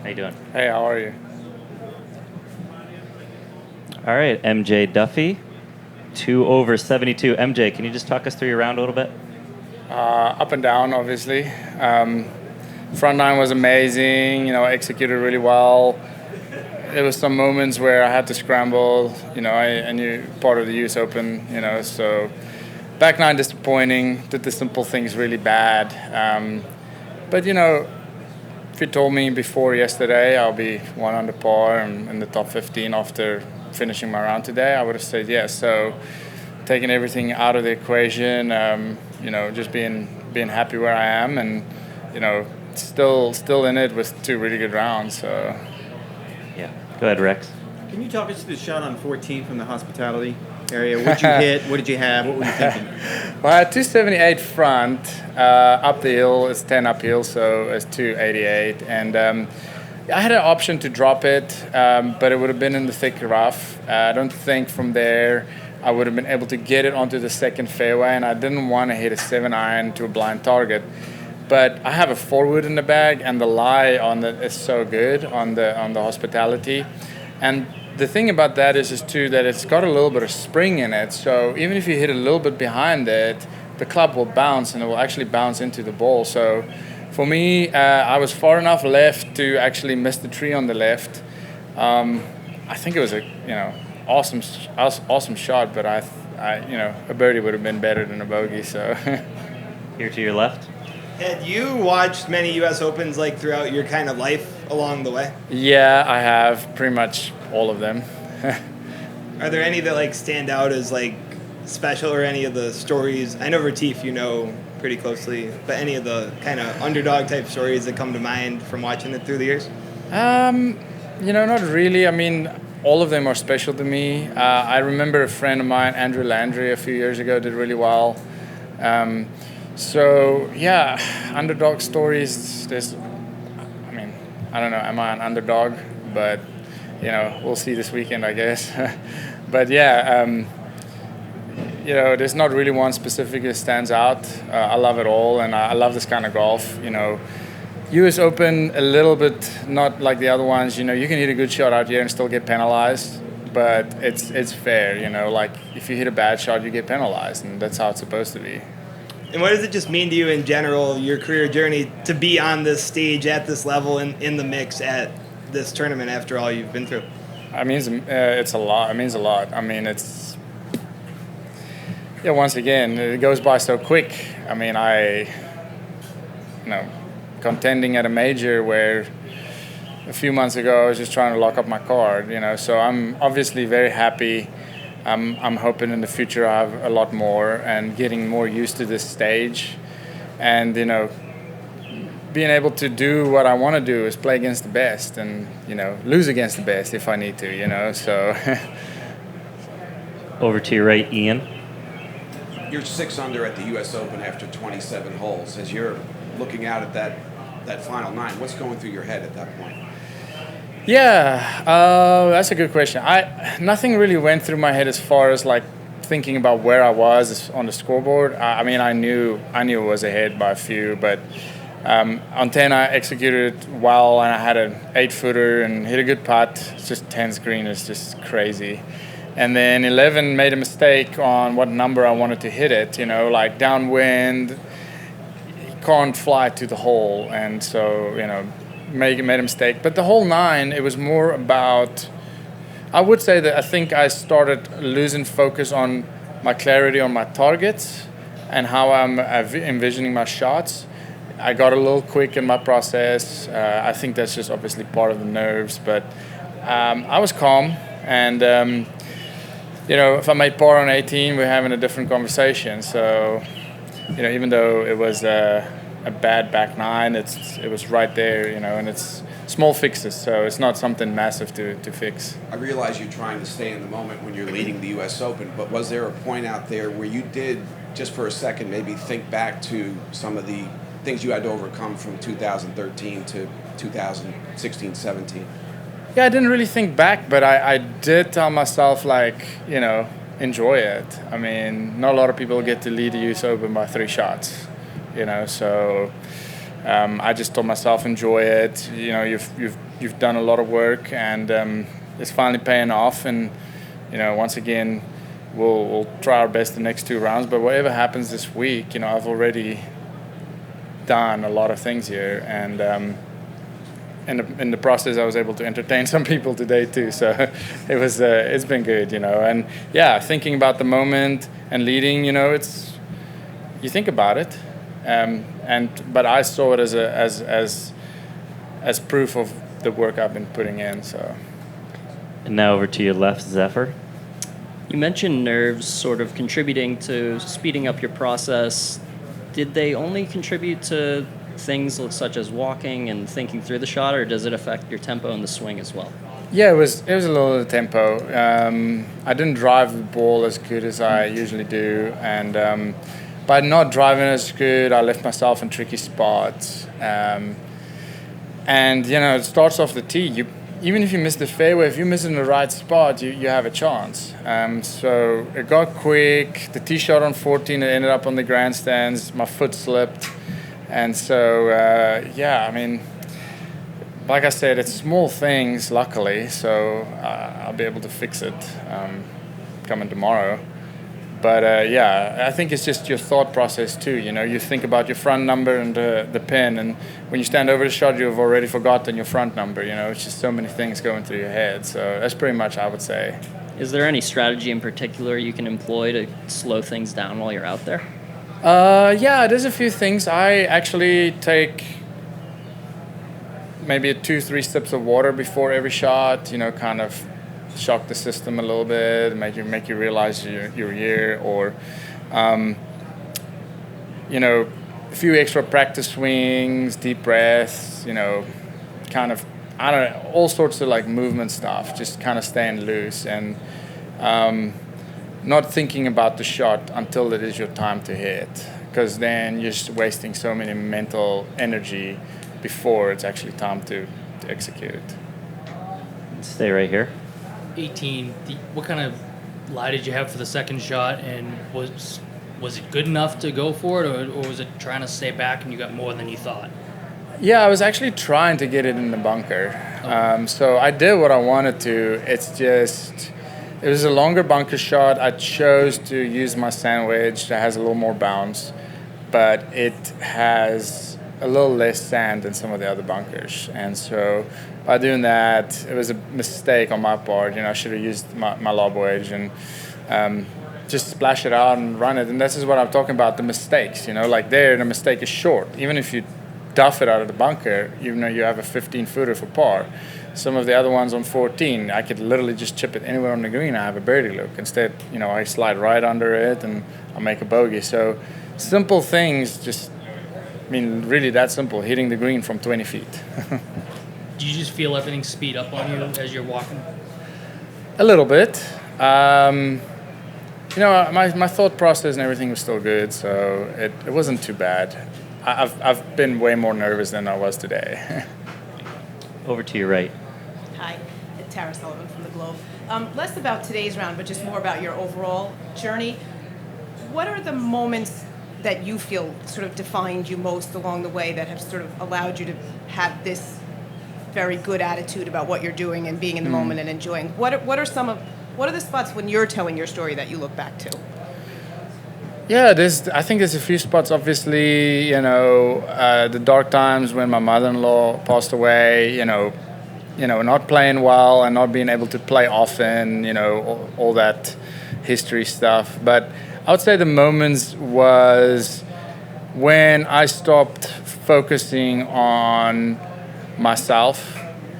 How you doing? Hey, how are you? All right, MJ Daffue, 2 over 72. MJ, can you just talk us through your round a little bit? Up and down, obviously. Front nine was amazing. Executed really well. There was some moments where I had to scramble. I knew part of the US Open. So back nine disappointing. Did the simple things really bad. But if you told me before yesterday I'll be 1 under par and in the top 15 after finishing my round today, I would have said yes. So taking everything out of the equation, just being happy where I am, and still in it with 2 really good rounds. So yeah, go ahead, Rex. Can you talk us through the shot on 14 from the hospitality area? What did you hit? What did you have? What were you thinking? Well, I had 278 front. Up the hill, it's 10 uphill, so it's 288. And I had an option to drop it, but it would have been in the thick rough. I don't think from there I would have been able to get it onto the second fairway, and I didn't want to hit a 7-iron to a blind target. But I have a 4-wood in the bag, and the lie on it is so good on the hospitality. And the thing about that is too that it's got a little bit of spring in it. So even if you hit a little bit behind it, the club will bounce, and it will actually bounce into the ball. So for me, I was far enough left to actually miss the tree on the left. I think it was a awesome shot, but a birdie would have been better than a bogey. So Here to your left. Had you watched many U.S. Opens throughout your kind of life along the way? Yeah, I have pretty much all of them. Are there any that stand out as special, or any of the stories? I know Retief pretty closely, but any of the kind of underdog type stories that come to mind from watching it through the years? Not really. I mean, all of them are special to me. I remember a friend of mine, Andrew Landry, a few years ago, did really well. So yeah, underdog stories. I don't know. Am I an underdog? But we'll see this weekend, I guess. But yeah, there's not really one specific that stands out. I love it all, and I love this kind of golf. U.S. Open, a little bit not like the other ones. You can hit a good shot out here and still get penalized, but it's fair. If you hit a bad shot, you get penalized, and that's how it's supposed to be. And what does it just mean to you in general, your career journey, to be on this stage at this level and in the mix at this tournament after all you've been through? It's a lot. It means a lot. Once again, it goes by so quick. Contending at a major where a few months ago I was just trying to lock up my card, so I'm obviously very happy. I'm hoping in the future I have a lot more and getting more used to this stage, and being able to do what I want to do is play against the best and lose against the best if I need to, so. Over to your right, Ian. You're 6 under at the U.S. Open after 27 holes. As you're looking out at that final 9, what's going through your head at that point? Yeah, that's a good question. Nothing really went through my head as far as thinking about where I was on the scoreboard. I knew it was ahead by a few, but on 10 I executed it well, and I had an 8-footer and hit a good putt. It's just 10's green is just crazy. And then 11 made a mistake on what number I wanted to hit it. Downwind, you can't fly to the hole, and so made a mistake. But the whole 9, it was more about, I would say that I think I started losing focus on my clarity on my targets and how I'm envisioning my shots. I got a little quick in my process. I think that's just obviously part of the nerves, but I was calm, and if I made par on 18, we're having a different conversation. So even though it was a bad back 9, it was right there, and it's small fixes, so it's not something massive to fix. I realize you're trying to stay in the moment when you're leading the U.S. Open, but was there a point out there where you did, just for a second, maybe think back to some of the things you had to overcome from 2013 to 2016, 17? Yeah, I didn't really think back, but I did tell myself, enjoy it. Not a lot of people get to lead the U.S. Open by 3 shots, so I just told myself, enjoy it. You know, you've done a lot of work, and it's finally paying off. And you know, once again, we'll try our best the next 2 rounds. But whatever happens this week, you know, I've already done a lot of things here, and in the process, I was able to entertain some people today too. So it's been good, you know. And yeah, thinking about the moment and leading, you know, you think about it. But I saw it as proof of the work I've been putting in. So. And now over to your left, Zephyr. You mentioned nerves sort of contributing to speeding up your process. Did they only contribute to things such as walking and thinking through the shot, or does it affect your tempo in the swing as well? Yeah, it was a little of the tempo. I didn't drive the ball as good as I usually do, and by not driving as good, I left myself in tricky spots. And you know, it starts off the tee. Even if you miss the fairway, if you miss it in the right spot, you have a chance. So it got quick. The tee shot on 14, it ended up on the grandstands. My foot slipped. And so, yeah, I mean, like I said, it's small things, luckily. So I'll be able to fix it coming tomorrow. But yeah, I think it's just your thought process too. You know, you think about your front number and the pin, and when you stand over the shot, you've already forgotten your front number. You know, it's just so many things going through your head. So that's pretty much, I would say. Is there any strategy in particular you can employ to slow things down while you're out there? Yeah, there's a few things. I actually take maybe 2-3 sips of water before every shot. You know, kind of shock the system a little bit, make you realize you're here, or you know, a few extra practice swings, deep breaths, you know, kind of, I don't know, all sorts of like movement stuff, just kind of staying loose and not thinking about the shot until it is your time to hit, because then you're just wasting so many mental energy before it's actually time to execute. Stay right here. 18. What kind of lie did you have for the second shot, and was it good enough to go for it, or was it trying to stay back and you got more than you thought? Yeah, I was actually trying to get it in the bunker. So I did what I wanted to. It's just, it was a longer bunker shot. I chose to use my sandwich that has a little more bounce, but it has a little less sand than some of the other bunkers. And so by doing that, it was a mistake on my part. You know, I should have used my lob wedge and just splash it out and run it. And this is what I'm talking about, the mistakes. You know, like there, the mistake is short. Even if you duff it out of the bunker, you know, you have a 15-footer for par. Some of the other ones on 14, I could literally just chip it anywhere on the green. I have a birdie look. Instead, you know, I slide right under it and I make a bogey. So simple things, just, I mean, really that simple, hitting the green from 20 feet. Do you just feel everything speed up on you as you're walking? A little bit. You know, my thought process and everything was still good, so it wasn't too bad. I've been way more nervous than I was today. Over to your right. Hi, Tara Sullivan from The Globe. Less about today's round, but just more about your overall journey. What are the moments that you feel sort of defined you most along the way that have sort of allowed you to have this very good attitude about what you're doing and being in the moment and enjoying? What are the spots when you're telling your story that you look back to? Yeah, I think there's a few spots. Obviously, you know, the dark times when my mother-in-law passed away. You know, not playing well and not being able to play often. You know, all that history stuff. But I would say the moments was when I stopped focusing on myself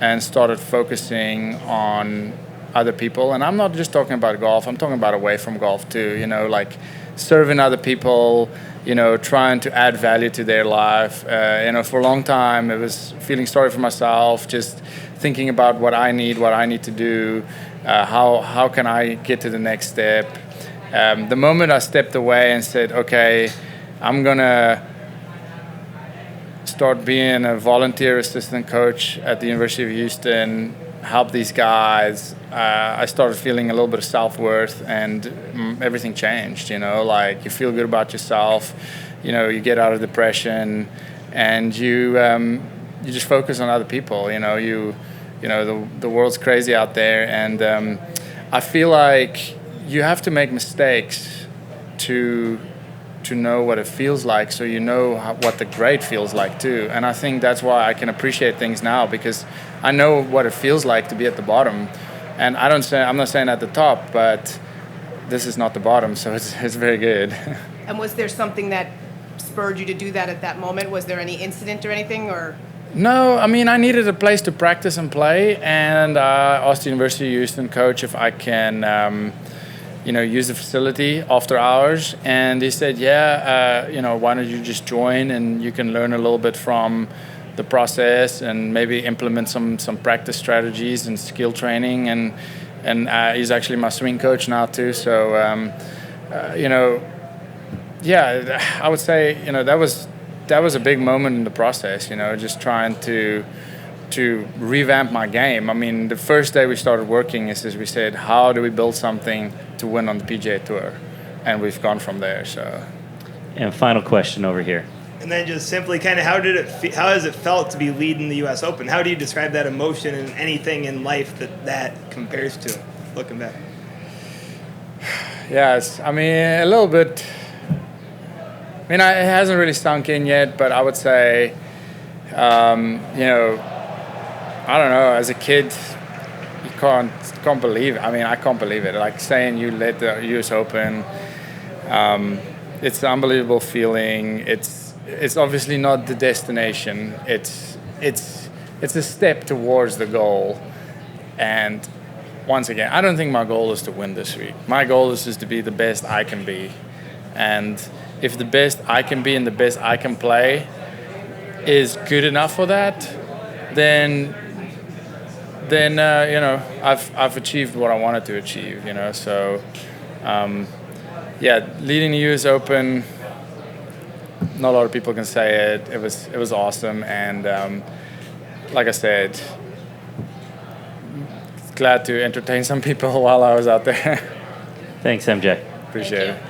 and started focusing on other people. And I'm not just talking about golf. I'm talking about away from golf too. You know, like serving other people, you know, trying to add value to their life. You know, for a long time, it was feeling sorry for myself, just thinking about what I need to do, how can I get to the next step. The moment I stepped away and said, okay, I'm going to start being a volunteer assistant coach at the University of Houston, help these guys, I started feeling a little bit of self-worth, and everything changed. You know, like you feel good about yourself, you know, you get out of depression, and you just focus on other people. The world's crazy out there, and I feel like you have to make mistakes to know what it feels like, so you know what the great feels like too. And I think that's why I can appreciate things now, because I know what it feels like to be at the bottom. And I'm not saying at the top, but this is not the bottom, so it's very good. And was there something that spurred you to do that at that moment? Was there any incident or anything, or? No, I mean, I needed a place to practice and play, and I asked the University of Houston coach if I can use the facility after hours, and he said, why don't you just join, and you can learn a little bit from the process and maybe implement some practice strategies and skill training, and he's actually my swing coach now too. So I would say that was a big moment in the process. Just trying to revamp my game. I mean, the first day we started working is we said, how do we build something to win on the PGA Tour, and we've gone from there. So. And final question over here. And then just simply kind of how has it felt to be leading the U.S. Open? How do you describe that emotion and anything in life that compares to, looking back? Yes, I mean, a little bit. I mean, it hasn't really sunk in yet, but I would say, I don't know, as a kid, you can't believe it. I mean, I can't believe it. Like saying you led the U.S. Open, it's an unbelievable feeling. It's obviously not the destination. It's a step towards the goal. And once again, I don't think my goal is to win this week. My goal is just to be the best I can be. And if the best I can be and the best I can play is good enough for that, then I've achieved what I wanted to achieve. So leading the U.S. Open, not a lot of people can say it. It was awesome, and like I said, glad to entertain some people while I was out there. Thanks, MJ. Appreciate it.